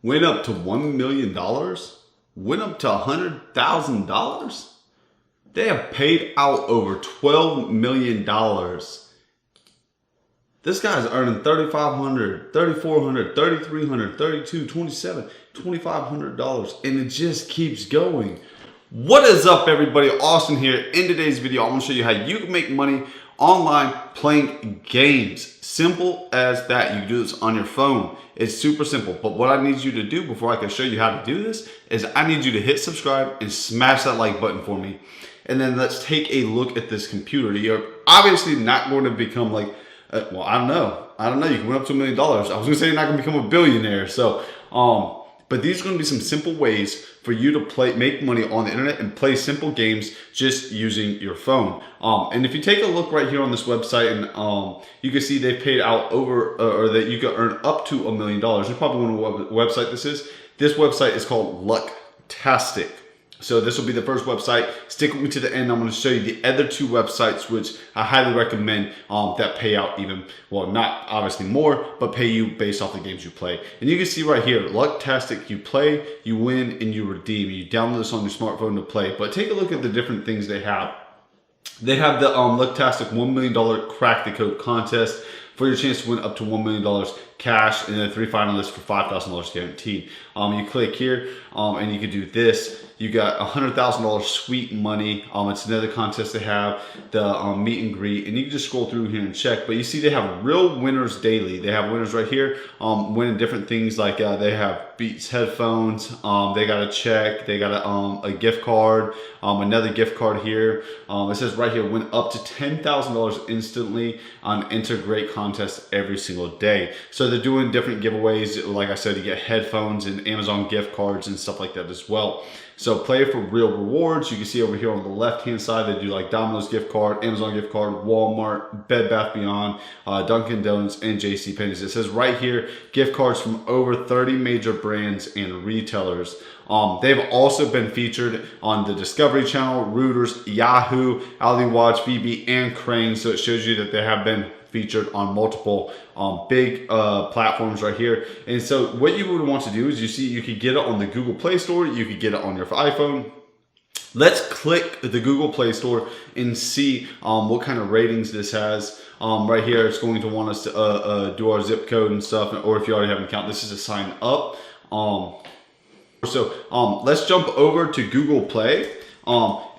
went up to $1 million, went up to $100,000. They have paid out over $12 million. This guy's earning $3,500, $3,400, $3,300, $3,200, $2,700, $2,500, and it just keeps going. What is up, everybody? Austin here. In today's video, I'm going to show you how you can make money online playing games. Simple as that. You can do this on your phone. It's super simple. But what I need you to do before I can show you how to do this is I need you to hit subscribe and smash that like button for me. And then let's take a look at this computer. You're obviously not going to become like, well, I don't know. You can win up to $1 million. I was going to say you're not going to become a billionaire. So, but these are going to be some simple ways for you to make money on the internet and play simple games just using your phone. And if you take a look right here on this website, and you can see they paid out over, or that you can earn up to $1 million. You probably wonder what website this is. This website is called Lucktastic. So this will be the first website. Stick with me to the end. I'm going to show you the other two websites, which I highly recommend, that pay out even, well, not obviously more, but pay you based off the games you play. And you can see right here, Lucktastic, you play, you win, and you redeem. You download this on your smartphone to play. But take a look at the different things they have. They have the Lucktastic $1 million Crack the Code contest for your chance to win up to $1 million cash, and then 3 finalists for $5,000 guaranteed. You click here, and you can do this. You got $100,000 sweet money. It's another contest they have, the meet and greet, and you can just scroll through here and check. But you see they have real winners daily. They have winners right here, winning different things like they have Beats headphones. They got a check. They got a gift card. Another gift card here. It says right here, win up to $10,000 instantly on enter great contests every single day. So they're doing different giveaways. Like I said, you get headphones and Amazon gift cards and stuff like that as well. So play for real rewards. You can see over here on the left-hand side, they do like Domino's gift card, Amazon gift card, Walmart, Bed Bath Beyond, Dunkin' Donuts, and JCPenney's. It says right here, gift cards from over 30 major brands and retailers. They've also been featured on the Discovery Channel, Reuters, Yahoo, Ali Watch, VB, and Crane. So it shows you that they have been featured on multiple big platforms right here. And so what you would want to do is, you see, you could get it on the Google Play Store, you could get it on your iPhone. Let's click the Google Play Store and see what kind of ratings this has. Right here, it's going to want us to do our zip code and stuff, or if you already have an account, this is a sign up. So let's jump over to Google Play.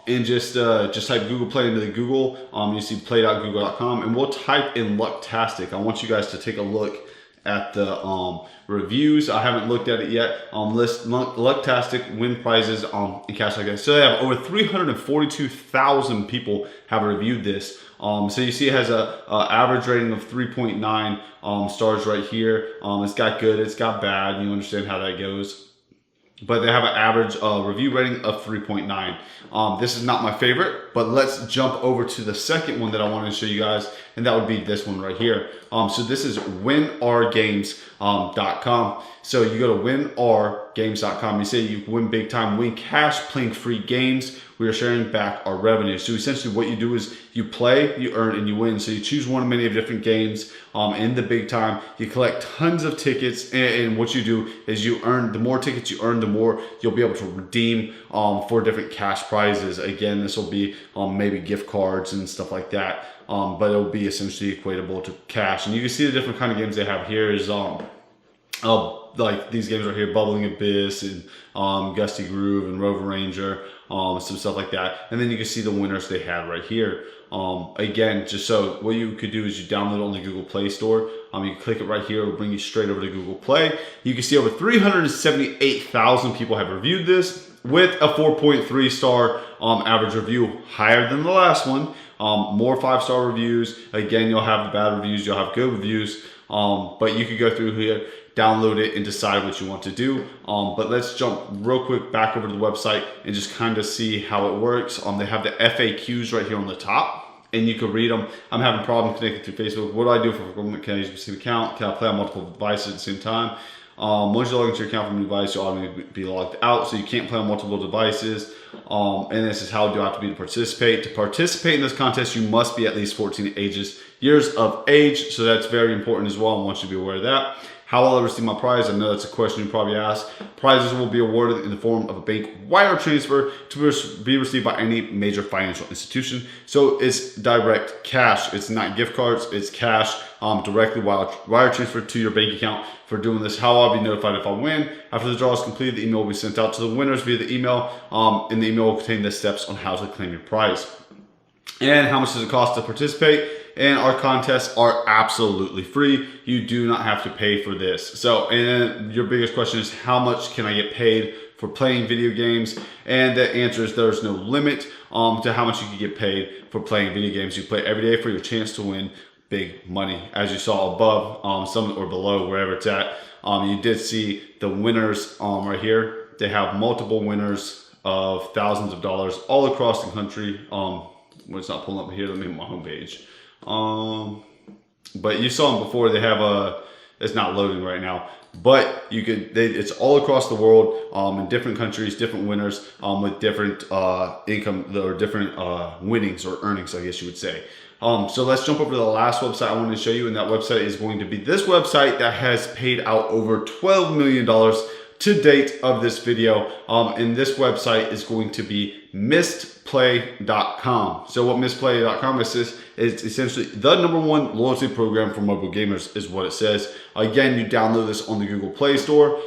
And just type Google Play into the Google. You see play.google.com, and we'll type in Lucktastic. I want you guys to take a look at the reviews. I haven't looked at it yet. List Lucktastic win prizes and cash like that. So they have over 342,000 people have reviewed this. So you see it has a average rating of 3.9 stars right here. It's got good, it's got bad. You understand how that goes. But they have an average review rating of 3.9. This is not my favorite, but let's jump over to the second one that I wanted to show you guys, and that would be this one right here. So this is Winrgames.com. So you go to Winrgames.com. You say you win big time, win cash playing free games. We are sharing back our revenue. So essentially what you do is you play, you earn, and you win. So you choose one of many of different games in the big time. You collect tons of tickets, and what you do is you earn, the more tickets you earn, the more you'll be able to redeem for different cash prizes. Again, this will be maybe gift cards and stuff like that. But it'll be essentially equatable to cash. And you can see the different kind of games they have here is like these games right here, Bubbling Abyss and Gusty Groove and Rover Ranger, some stuff like that. And then you can see the winners they had right here. Again, just so what you could do is you download it on the Google Play Store. You can click it right here, it'll bring you straight over to Google Play. You can see over 378,000 people have reviewed this with a 4.3 star average review, higher than the last one. More 5-star reviews. Again, you'll have the bad reviews, you'll have good reviews. But you could go through here, download it, and decide what you want to do. But let's jump real quick back over to the website and just kind of see how it works. They have the FAQs right here on the top, and you can read them. I'm having problems connecting through Facebook. What do I do for government? Can I use the account? Can I play on multiple devices at the same time? Once you log into your account from a device, you'll automatically be logged out, so you can't play on multiple devices. And this is how do I have to be to participate. To participate in this contest, you must be at least 14 years of age, so that's very important as well. I want you to be aware of that. How will I receive my prize? I know that's a question you probably ask. Prizes will be awarded in the form of a bank wire transfer to be received by any major financial institution. So it's direct cash. It's not gift cards. It's cash directly wire transfer to your bank account. For doing this, how I'll be notified if I win. After the draw is completed, the email will be sent out to the winners via the email. And the email will contain the steps on how to claim your prize. And how much does it cost to participate? And our contests are absolutely free. You do not have to pay for this. So, and your biggest question is, how much can I get paid for playing video games? And the answer is there's no limit to how much you can get paid for playing video games. You play every day for your chance to win big money. As you saw above, some or below, wherever it's at, you did see the winners right here. They have multiple winners of thousands of dollars all across the country. It's not pulling up here. Let me hit my homepage. But you saw them before. They have it's not loading right now, but you could, it's all across the world, in different countries, different winners, with different, income or different, winnings or earnings, I guess you would say. So let's jump over to the last website I wanted to show you. And that website is going to be this website that has paid out over $12 million to date of this video. And this website is going to be missedplay.com. So what missedplay.com is essentially the #1 loyalty program for mobile gamers is what it says. Again, you download this on the Google Play Store.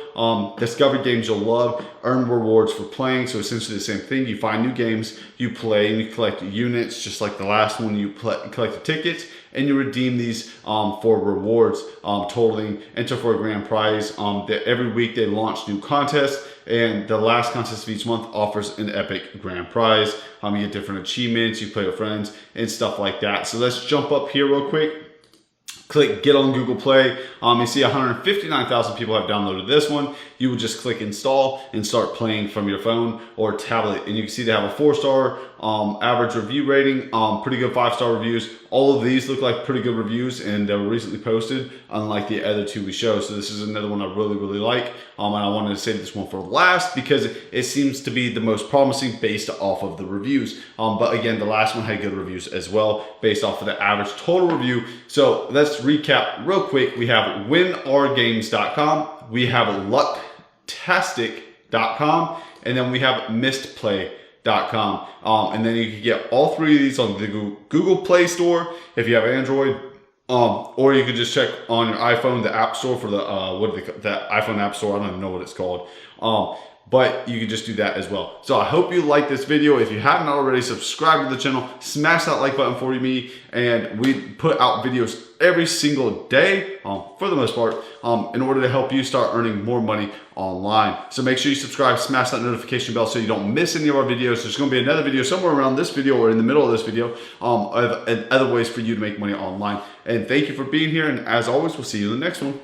Discover games you'll love, earn rewards for playing. So essentially the same thing. You find new games, you play, and you collect units, just like the last one. You collect the tickets, and you redeem these for rewards, totaling enter for a grand prize. Every week they launch new contests, and the last contest of each month offers an epic grand prize. You get different achievements, you play with friends, and stuff like that. So let's jump up here real quick. Click get on Google Play. You see 159,000 people have downloaded this one. You would just click install and start playing from your phone or tablet. And you can see they have a 4-star average review rating, pretty good 5-star reviews. All of these look like pretty good reviews, and they were recently posted, unlike the other two we show. So this is another one I really, really like. And I wanted to save this one for last because it seems to be the most promising based off of the reviews. But again, the last one had good reviews as well based off of the average total review. So let's recap real quick. We have Winrgames.com, we have Lucktastic.com, and then we have missedplay.com. And then you can get all three of these on the Google Play Store if you have Android, or you could just check on your iPhone, the App Store for the the iPhone App Store. I don't even know what it's called. But you can just do that as well. So I hope you like this video. If you haven't already, subscribe to the channel, smash that like button for me. And we put out videos every single day, for the most part, in order to help you start earning more money online. So make sure you subscribe, smash that notification bell so you don't miss any of our videos. There's going to be another video somewhere around this video or in the middle of this video, and other ways for you to make money online. And thank you for being here. And as always, we'll see you in the next one.